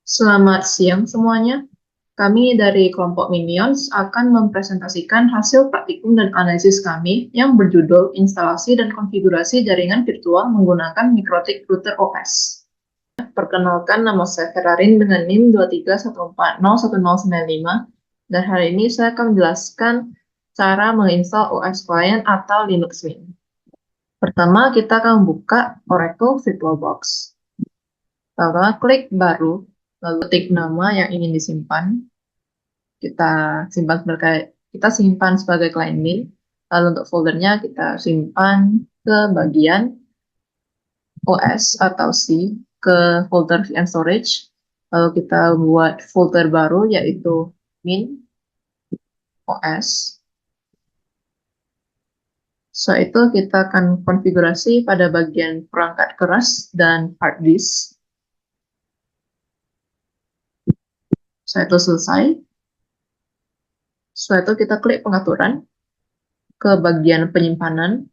Selamat siang semuanya. Kami dari kelompok Minions akan mempresentasikan hasil praktikum dan analisis kami yang berjudul Instalasi dan Konfigurasi Jaringan Virtual Menggunakan Mikrotik Router OS. Perkenalkan, nama saya Ferarin dengan NIM 231401095 dan hari ini saya akan menjelaskan cara menginstal OS Client atau Linux Mint. Pertama, kita akan membuka Oracle VirtualBox. Lalu klik Baru, lalu ketik nama yang ingin disimpan. Kita simpan sebagai client main. Lalu untuk foldernya kita simpan ke bagian OS atau C, ke folder VM storage. Lalu kita buat folder baru yaitu min OS. Setelah itu kita akan konfigurasi pada bagian perangkat keras dan hard disk. Setelah itu selesai. Setelah itu kita klik pengaturan ke bagian penyimpanan.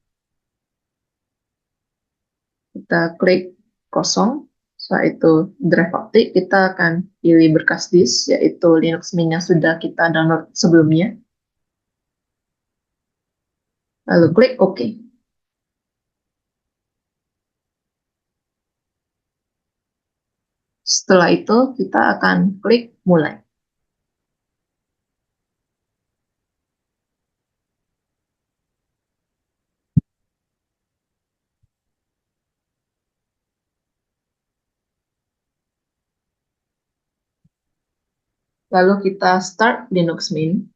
Kita klik kosong. Setelah itu drive optik, kita akan pilih berkas disk, yaitu Linux Mint yang sudah kita download sebelumnya. Lalu klik OK. Setelah itu, kita akan klik mulai. Lalu kita start Linux Mint.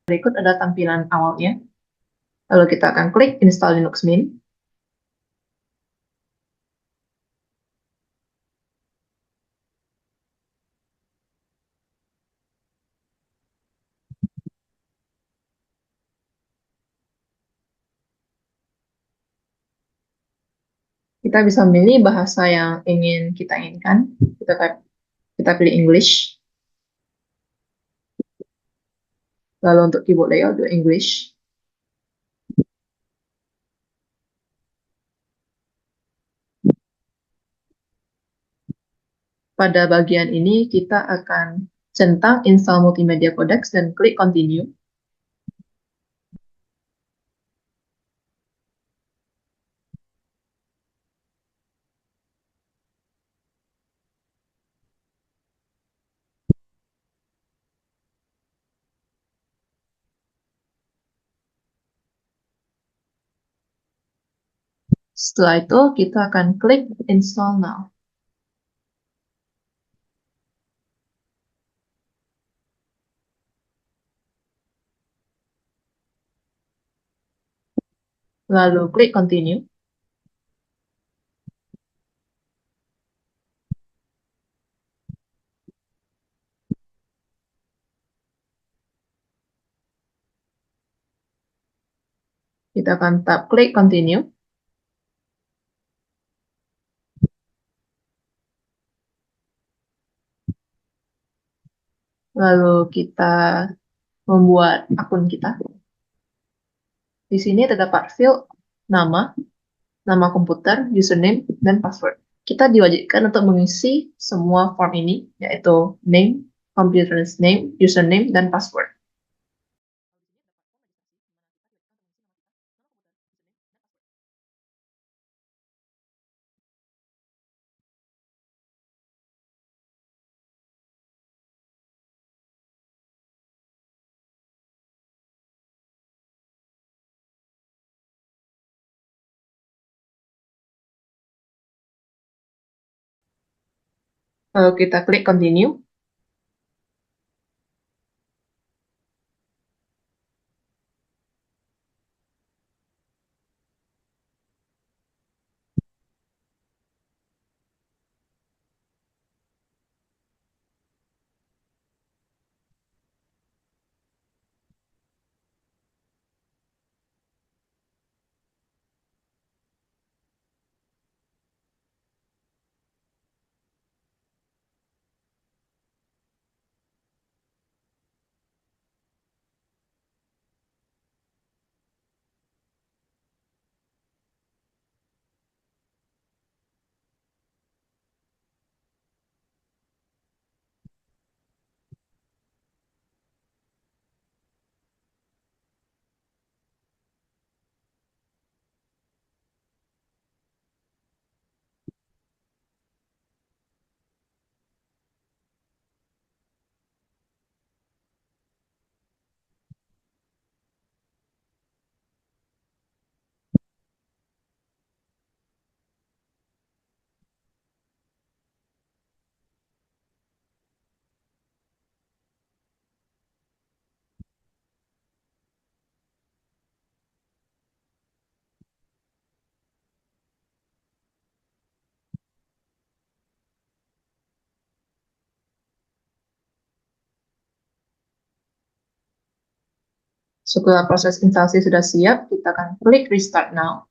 Berikut ada tampilan awalnya. Lalu kita akan klik Install Linux Mint. Kita bisa memilih bahasa yang ingin kita inginkan. Kita pilih English. Lalu untuk keyboard layout, do English. Pada bagian ini kita akan centang install multimedia codecs dan klik continue. Setelah itu kita akan klik install now. Lalu klik continue. Kita akan tap klik continue. Lalu kita membuat akun kita. Di sini terdapat field nama, nama komputer, username, dan password. Kita diwajibkan untuk mengisi semua form ini, yaitu name, computer's name, username, dan password. Lalu kita klik continue. Setelah proses instalasi sudah siap, kita akan klik Restart Now.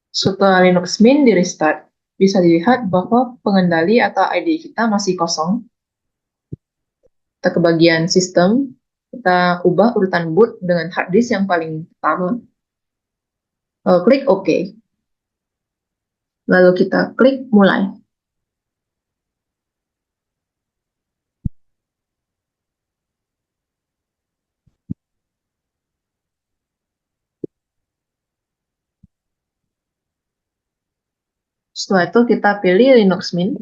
Setelah Linux Mint di restart, bisa dilihat bahwa pengendali atau IDE kita masih kosong. Kita ke bagian sistem, kita ubah urutan boot dengan hard disk yang paling pertama. Klik OK. Lalu kita klik mulai. Setelah itu kita pilih Linux Mint.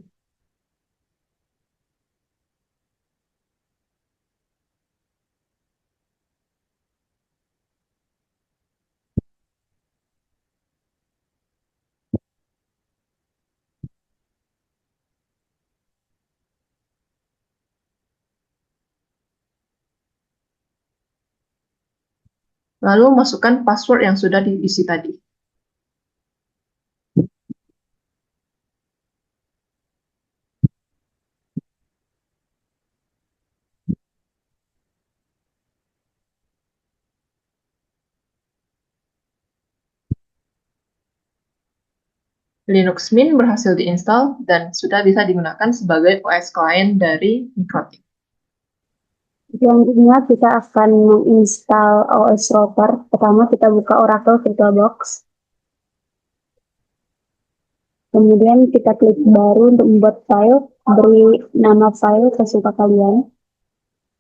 Lalu masukkan password yang sudah diisi tadi. Linux Mint berhasil diinstal dan sudah bisa digunakan sebagai OS client dari Mikrotik. Selanjutnya kita akan menginstal OS Router. Pertama kita buka Oracle VirtualBox. Kemudian kita klik baru untuk membuat file, beri nama file sesuka kalian.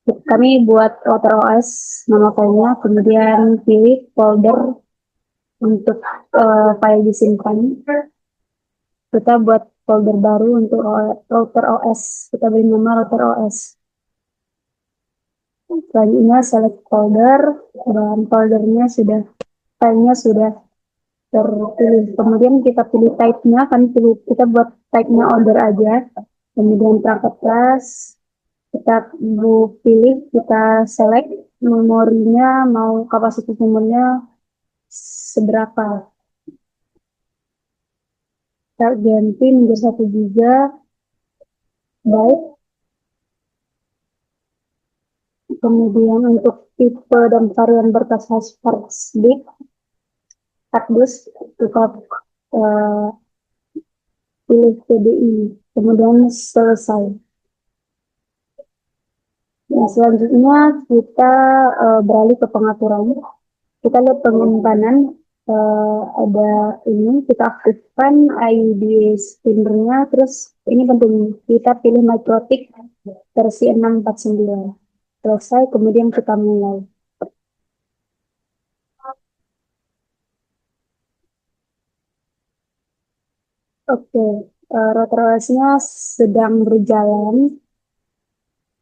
Kami buat Router OS, nama filenya, kemudian pilih folder untuk file disimpan. Kita buat folder baru untuk Router OS, kita beri nama Router OS. Selanjutnya select folder, dan foldernya sudah, filenya sudah terpilih. Kemudian kita pilih type-nya, kan kita buat type-nya order aja. Kemudian perangkat kelas, kita pilih, kita select memorinya, mau kapasitas memorinya seberapa. Kita ganti menjadi 1 GB. Baik. Kemudian untuk tipe dan varian berkas hard disk, kita pilih PDI, kemudian selesai. Nah, selanjutnya kita beralih ke pengaturan. Kita lihat penyimpanan, ada ini, kita aktifkan ID spinnernya, terus ini penting, kita pilih Mikrotik versi 649. Selesai, kemudian kita mulai. Oke, router OS-nya sedang berjalan.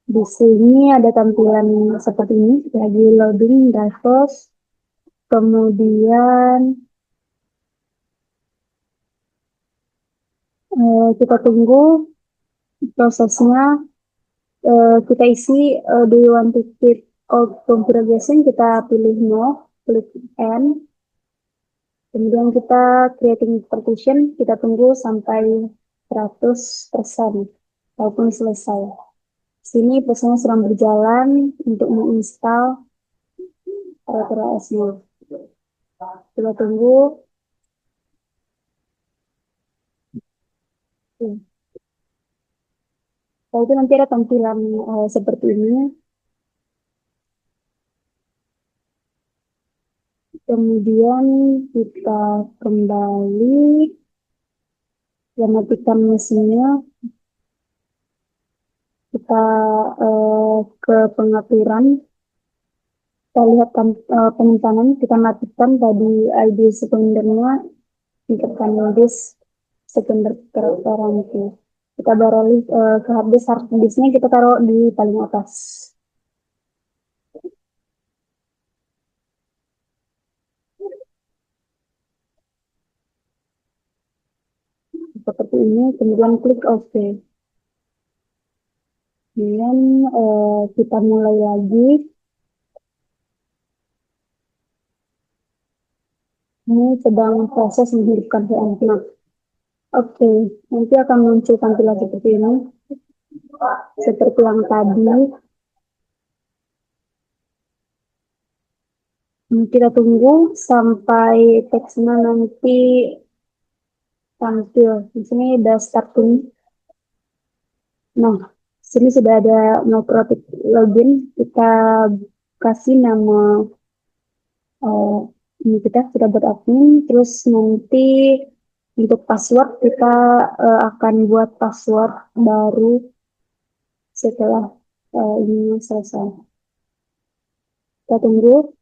Di sini ada tampilan seperti ini, lagi loading drivers, kemudian kita tunggu prosesnya. Kita isi, do you want to keep all configuration, kita pilih no, klik end. Kemudian kita creating partition, kita tunggu sampai 100% walaupun selesai. Sini prosesnya sedang berjalan untuk menginstal router OS-nya. Kita tunggu. Setelah itu nanti ada tampilan seperti ini. Kemudian kita kembali, matikan mesinnya. Kita ke pengaturan, kita lihat penyimpanan, kita matikan tadi ID sekundernya, tingkatkan disk sekunder tertentu. Kita beralih ke hard disknya kita taruh di paling atas. Seperti ini, kemudian klik OK. Kemudian kita mulai lagi. Ini sedang proses menghidupkan VM. Nah, oke, nanti akan muncul tampilan seperti ini. Seperti yang tadi, kita tunggu sampai teksnya nanti tampil. Di sini udah starting. Nah, sini sudah ada Microtik login. Kita kasih nama ini kita sudah buat admin. Terus nanti untuk password kita akan buat password baru setelah ini selesai. Kita tunggu.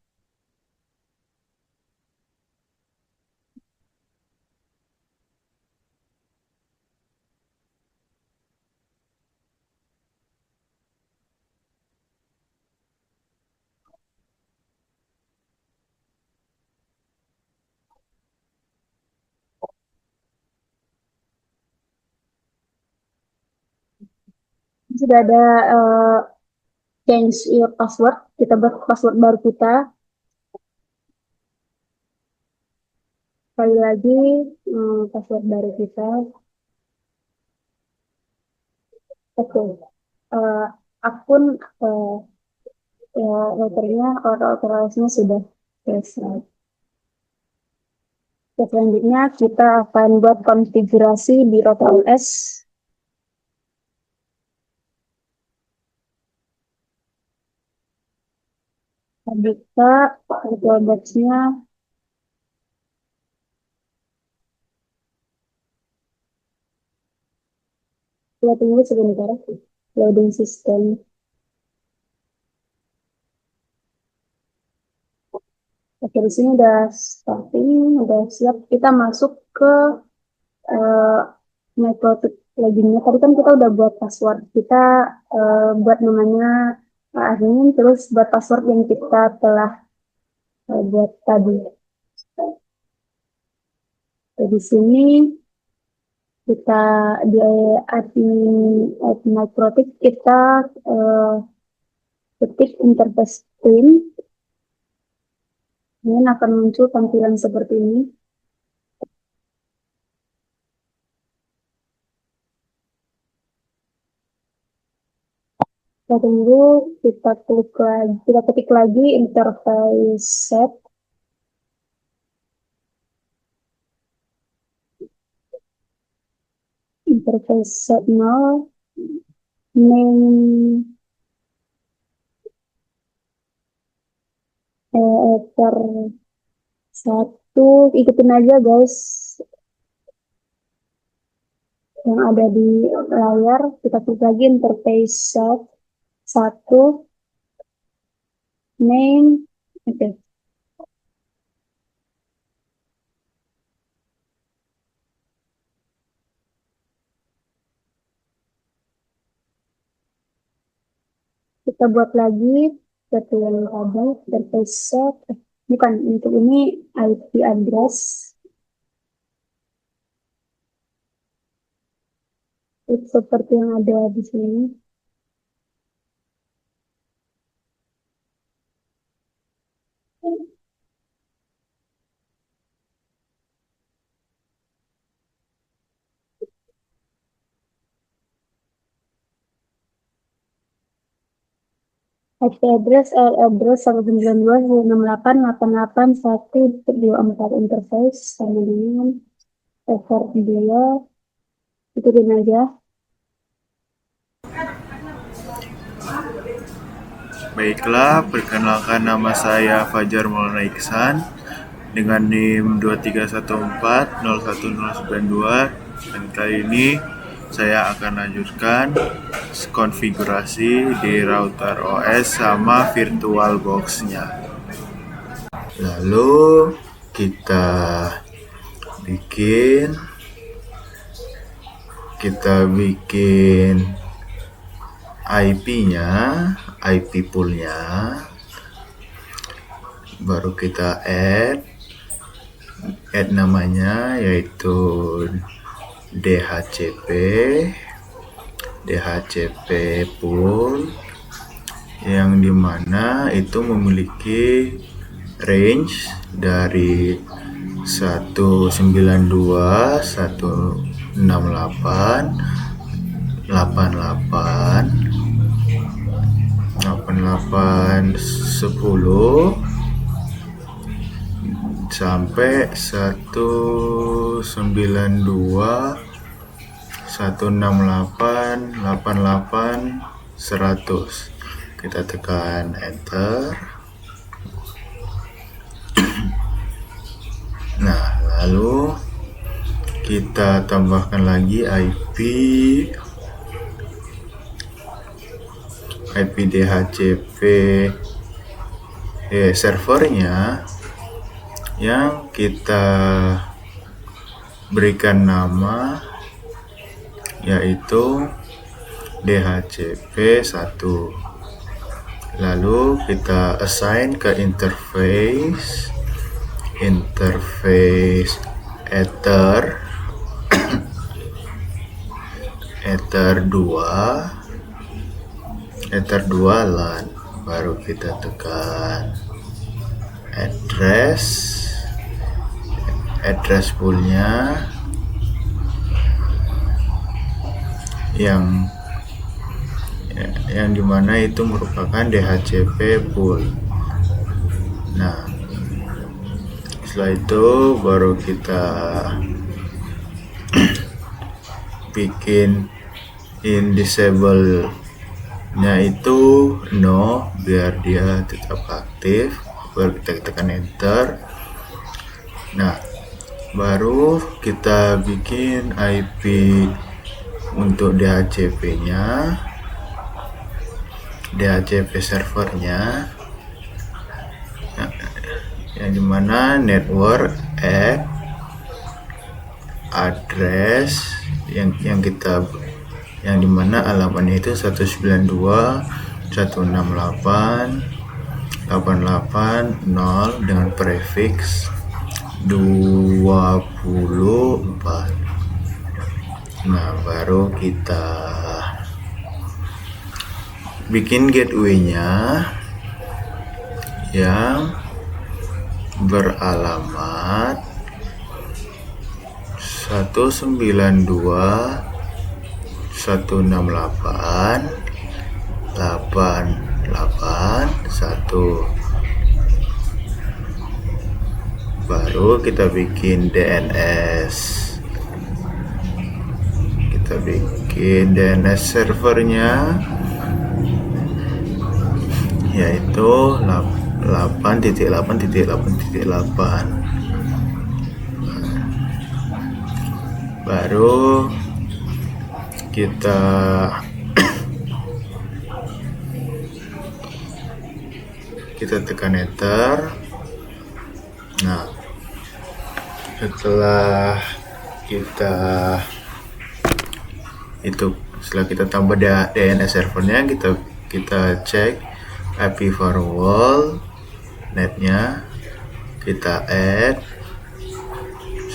Sudah ada change your password. Kita buat password baru kita. Sekali lagi password baru kita. Oke. Akun ya routernya routernya sudah selesai. Selanjutnya kita akan buat konfigurasi di router OS. Buka virtual box-nya. Kita tunggu sebentar. Loading system. Oke, di sini udah starting, udah siap. Kita masuk ke metode loginnya. Tadi kan kita udah buat password. Kita buat namanya admin, terus buat password yang kita telah buat tadi. Di sini kita di admin Microtik kita ketik interface screen. Ini akan muncul tampilan seperti ini. Kita tunggu, kita ketik lagi interface set. Interface set now. Name per satu, ikutin aja guys yang ada di layar. Kita klik lagi interface set satu, name, oke. Kita buat lagi seperti yang tadi, interface set, bukan, untuk ini IP address. Itu seperti yang ada di sini. IP address address 192.168.88.1.24 interface sama dengan effort dia. Ikutin aja. Baiklah, perkenalkan nama saya Fajar Maulana Iksan dengan NIM 2314011092 dan kali ini saya akan lanjutkan konfigurasi di router OS sama VirtualBox-nya. Lalu kita bikin IP-nya, IP pool-nya. Baru kita add namanya yaitu DHCP pool, yang dimana itu memiliki range dari 192, 168, 88, 10 sampai 192, 168, 88, 100. Kita tekan enter. Nah, lalu kita tambahkan lagi IP DHCP servernya, yang kita berikan nama yaitu DHCP1. Lalu kita assign ke interface ether ether 2 LAN. Baru kita tekan address poolnya yang dimana itu merupakan DHCP pool. Nah, setelah itu baru kita bikin disable nya itu no, biar dia tetap aktif. Baru kita tekan enter. Nah, baru kita bikin IP untuk DHCP-nya, DHCP servernya, yang dimana network address yang dimana alamatnya itu 192.168.88.0 dengan prefix 24. Nah, baru kita bikin gateway-nya yang beralamat 192.168.88.1. Baru kita bikin DNS. Kita bikin DNS servernya yaitu 8.8.8.8. Baru kita tekan enter. Nah, setelah kita tambah DNS servernya, kita cek IP firewall netnya, kita add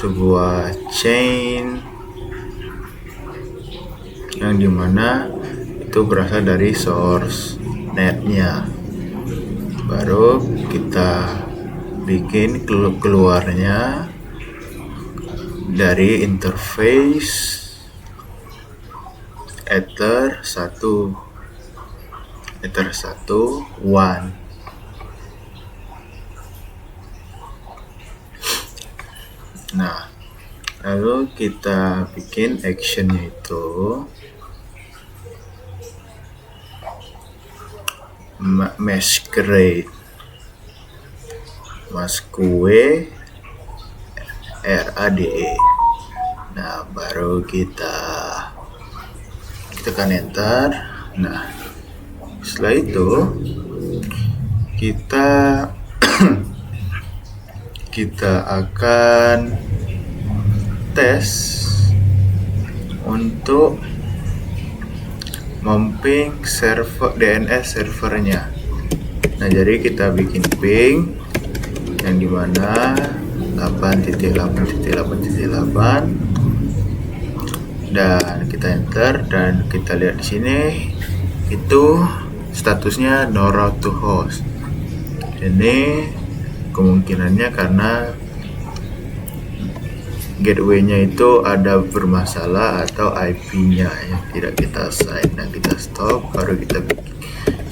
sebuah chain yang dimana itu berasal dari source netnya. Baru kita bikin keluarnya dari interface ether 1 1. Nah, lalu kita bikin actionnya itu masquerade RADE. Nah, baru kita tekan enter. Nah, setelah itu kita kita akan tes untuk memping server DNS servernya. Nah, jadi kita bikin ping yang dimana 8.8.8.8 dan kita enter, dan kita lihat di sini itu statusnya no route to host. Ini kemungkinannya karena gateway-nya itu ada bermasalah atau IP-nya yang tidak kita assign. Nah, kita stop, baru kita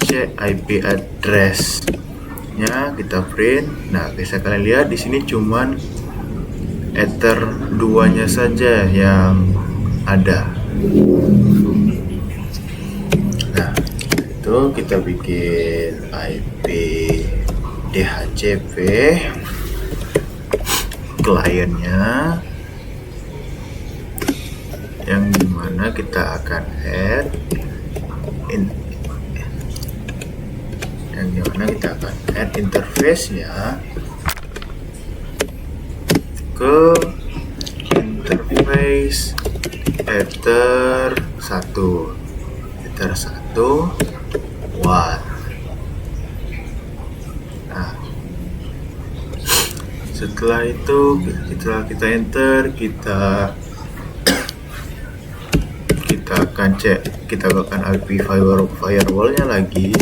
cek IP address-nya, kita print. Nah, bisa kalian lihat di sini cuman ether 2-nya saja yang ada. Nah, itu kita bikin IP DHCP kliennya, yang dimana kita akan add interface-nya ke interface ether 1 one. Nah, setelah itu kita enter, kita akan cek, kita akan IP firewall-nya lagi,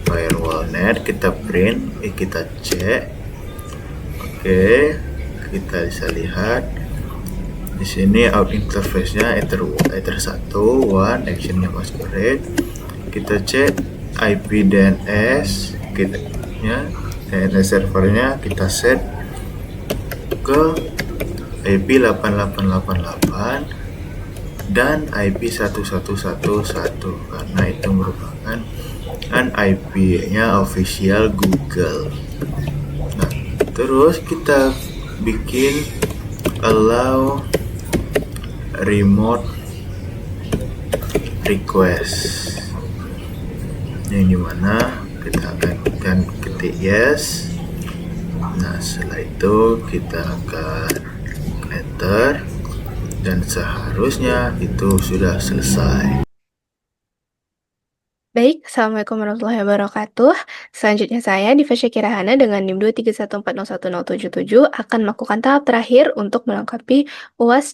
firewall net, kita print, kita cek. Oke, kita bisa lihat di sini out interface-nya ether 1 one, action-nya masquerade. Kita cek IP DNS DNS servernya, kita set ke IP 8888 dan IP 1111 karena itu merupakan IP-nya official Google. Nah, terus kita bikin allow remote request, yang dimana kita akan ketik yes. Nah, setelah itu kita akan enter, dan seharusnya itu sudah selesai. Baik, Assalamualaikum warahmatullahi wabarakatuh. Selanjutnya saya, Diva Syakirahana dengan NIM 231401077 akan melakukan tahap terakhir untuk melengkapi UAS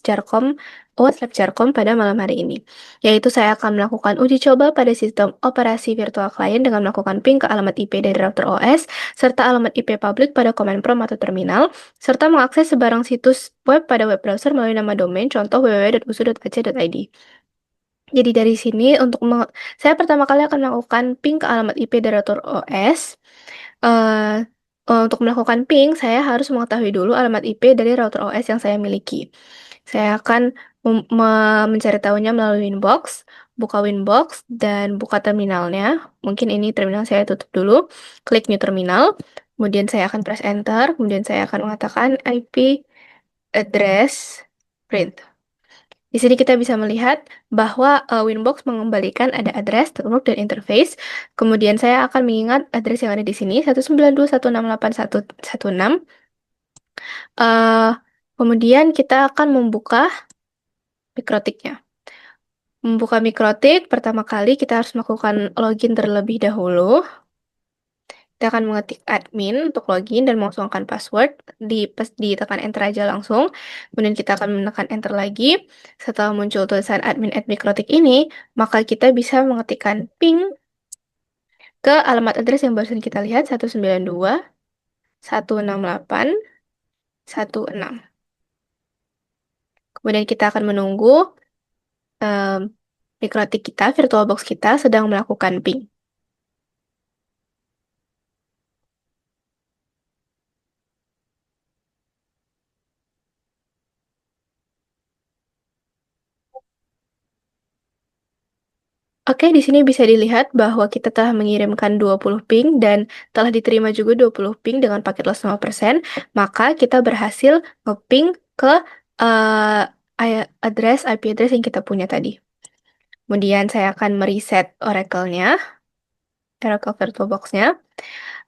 Lab Jarkom pada malam hari ini. Yaitu saya akan melakukan uji coba pada sistem operasi virtual client dengan melakukan ping ke alamat IP dari router OS, serta alamat IP publik pada command prompt atau terminal, serta mengakses sebarang situs web pada web browser melalui nama domain, contoh www.usu.ac.id. Jadi dari sini saya pertama kali akan melakukan ping ke alamat IP dari router OS. Untuk melakukan ping, saya harus mengetahui dulu alamat IP dari router OS yang saya miliki. Saya akan mencari tahunya melalui Winbox, buka Winbox, dan buka terminalnya. Mungkin ini terminal saya tutup dulu. Klik New Terminal, kemudian saya akan press Enter, kemudian saya akan mengatakan IP address print. Di sini kita bisa melihat bahwa Winbox mengembalikan ada address, terunuk, dan interface. Kemudian saya akan mengingat address yang ada di sini, 192.168.116. Kemudian kita akan membuka mikrotiknya. Membuka mikrotik, pertama kali kita harus melakukan login terlebih dahulu. Kita akan mengetik admin untuk login dan mengosongkan password. Ditekan enter aja langsung. Kemudian kita akan menekan enter lagi. Setelah muncul tulisan admin at mikrotik ini, maka kita bisa mengetikkan ping ke alamat address yang barusan kita lihat, 192.168.16. Kemudian kita akan menunggu mikrotik kita, VirtualBox kita sedang melakukan ping. Oke, di sini bisa dilihat bahwa kita telah mengirimkan 20 ping dan telah diterima juga 20 ping dengan paket loss 5%, maka kita berhasil nge-ping ke IP address yang kita punya tadi. Kemudian saya akan mereset Oracle-nya, Oracle VirtualBox-nya.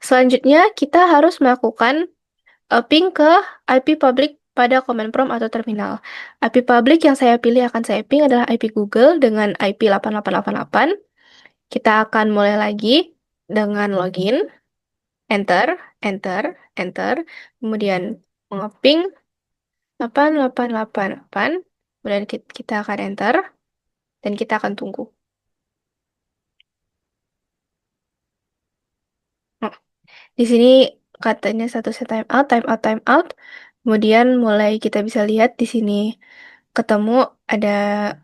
Selanjutnya, kita harus melakukan ping ke IP public pada command prompt atau terminal. IP public yang saya pilih akan saya ping adalah IP Google dengan IP 8888. Kita akan mulai lagi dengan login, enter, enter, enter, kemudian mengeping 8888, kemudian kita akan enter, dan kita akan tunggu. Nah, di sini katanya statusnya timeout, timeout, timeout. Kemudian mulai kita bisa lihat di sini ketemu ada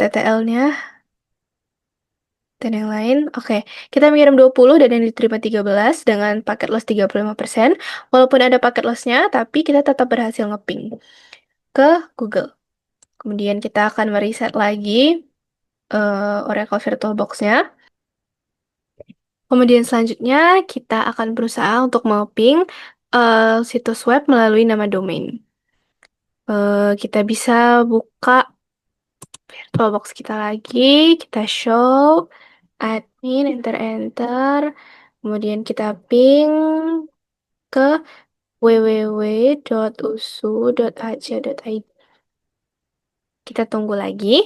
TTL-nya dan yang lain. Oke, kita mengirim 20 dan yang diterima 13 dengan paket loss 35%. Walaupun ada paket loss-nya, tapi kita tetap berhasil ngeping ke Google. Kemudian kita akan mereset lagi Oracle VirtualBox-nya. Kemudian selanjutnya kita akan berusaha untuk mapping situs web melalui nama domain. Kita bisa buka VirtualBox kita lagi, kita show, admin, enter, kemudian kita ping ke www.usu.ac.id. Kita tunggu lagi.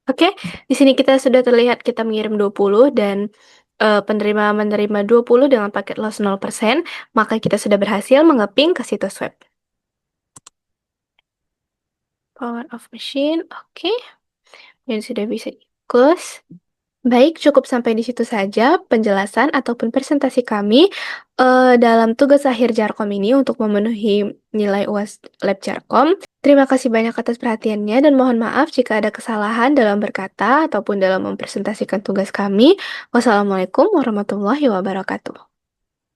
Oke, di sini kita sudah terlihat kita mengirim 20 dan penerima menerima 20 dengan paket loss 0%, maka kita sudah berhasil mengeping ke situs web. Power of machine, oke. Dan sudah bisa close. Baik, cukup sampai di situ saja penjelasan ataupun presentasi kami dalam tugas akhir Jarkom ini untuk memenuhi nilai UAS Lab Jarkom. Terima kasih banyak atas perhatiannya dan mohon maaf jika ada kesalahan dalam berkata ataupun dalam mempresentasikan tugas kami. Wassalamualaikum warahmatullahi wabarakatuh.